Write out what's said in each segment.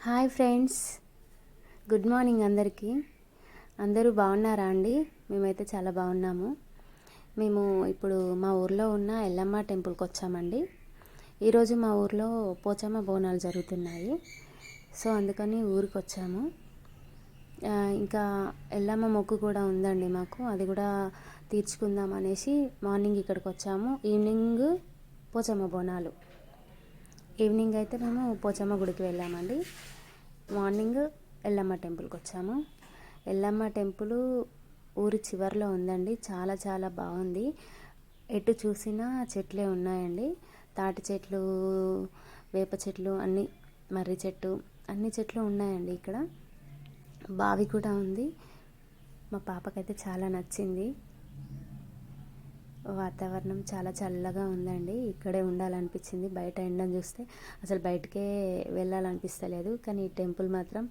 Hi friends, good morning అందరికీ. అందరూ బాగున్నారా అండి? మేమైతే చాలా బాగున్నాము. మేము ఇప్పుడు మా ఊర్లో ఉన్న ఎల్లమ్మ టెంపుల్కి వచ్చామండి. ఈరోజు మా ఊర్లో పోచమ్మ బోనాలు జరుగుతున్నాయి. సో అందుకని ఊరికి వచ్చాము. ఇంకా ఎల్లమ్మ మొక్కు కూడా ఉందండి మాకు, అది కూడా తీర్చుకుందాం అనేసి మార్నింగ్ ఇక్కడికి వచ్చాము. ఈవినింగ్ పోచమ్మ బోనాలు. ఈవినింగ్ అయితే మేము పోచమ్మ గుడికి వెళ్ళామండి. మార్నింగ్ ఎల్లమ్మ టెంపుల్కి వచ్చాము. ఎల్లమ్మ టెంపుల్ ఊరి చివరిలో ఉందండి. చాలా చాలా బాగుంది. ఎటు చూసినా చెట్లే ఉన్నాయండి. తాటి చెట్లు, వేప చెట్లు, అన్నీ, మర్రి చెట్టు, అన్ని చెట్లు ఉన్నాయండి. ఇక్కడ బావి కూడా ఉంది. మా పాపకైతే చాలా నచ్చింది. వాతావరణం చాలా చల్లగా ఉందండి. ఇక్కడే ఉండాలనిపించింది. బయట ఎండను చూస్తే అసలు బయటకే వెళ్ళాలనిపిస్తలేదు. కానీ ఈ టెంపుల్ మాత్రం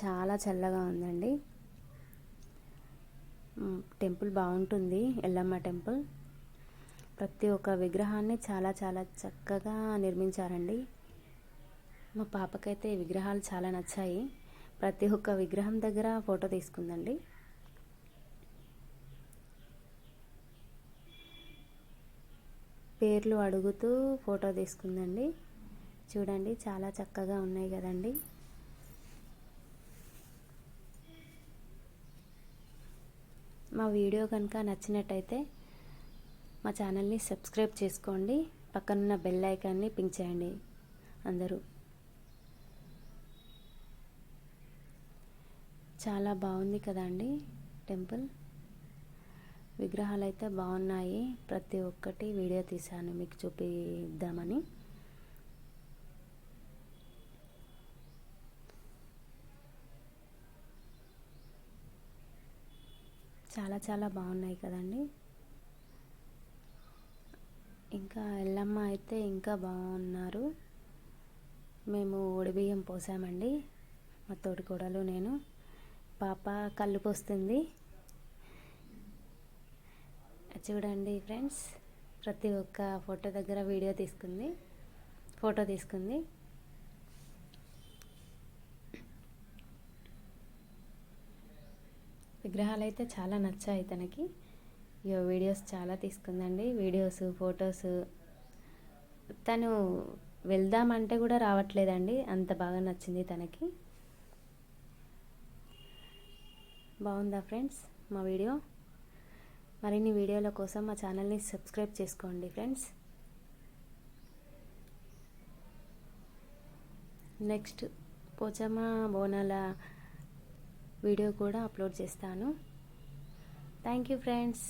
చాలా చల్లగా ఉందండి. టెంపుల్ బాగుంటుంది. ఎల్లమ్మ టెంపుల్ ప్రతి ఒక్క విగ్రహాన్ని చాలా చాలా చక్కగా నిర్మించారండి. మా పాపకైతే ఈ విగ్రహాలు చాలా నచ్చాయి. ప్రతి ఒక్క విగ్రహం దగ్గర ఫోటో తీసుకుందండి. పేర్లు అడుగుతూ ఫోటో తీసుకుందండి. చూడండి, చాలా చక్కగా ఉన్నాయి కదండి. మా వీడియో కనుక నచ్చినట్టయితే మా ఛానల్ని సబ్స్క్రైబ్ చేసుకోండి. పక్కనున్న బెల్ ఐకాన్ని పింక్ చేయండి అందరూ. చాలా బాగుంది కదండి టెంపుల్. విగ్రహాలు అయితే బాగున్నాయి. ప్రతి ఒక్కటి వీడియో తీశాను మీకు చూపిద్దామని. చాలా చాలా బాగున్నాయి కదండి. ఇంకా ఎల్లమ్మ అయితే ఇంకా బాగున్నారు. మేము ఒడిబియ్యం పోసామండి. మా తోడికోడలు, నేను. పాప కళ్ళు పోస్తుంది. చూడండి ఫ్రెండ్స్, ప్రతి ఒక్క ఫోటో దగ్గర ఫోటో తీసుకుంది. విగ్రహాలు అయితే చాలా నచ్చాయి తనకి. వీడియోస్ చాలా తీసుకుందండి. Videos, photos. తను వెళ్దామంటే కూడా రావట్లేదండి, అంత బాగా నచ్చింది తనకి. బాగుందా ఫ్రెండ్స్ మా వీడియో? మరిన్ని వీడియోల కోసం మా ఛానల్ని సబ్స్క్రైబ్ చేసుకోండి ఫ్రెండ్స్. నెక్స్ట్ పోచమ్మ బోనాల వీడియో కూడా అప్లోడ్ చేస్తాను. Thank you friends.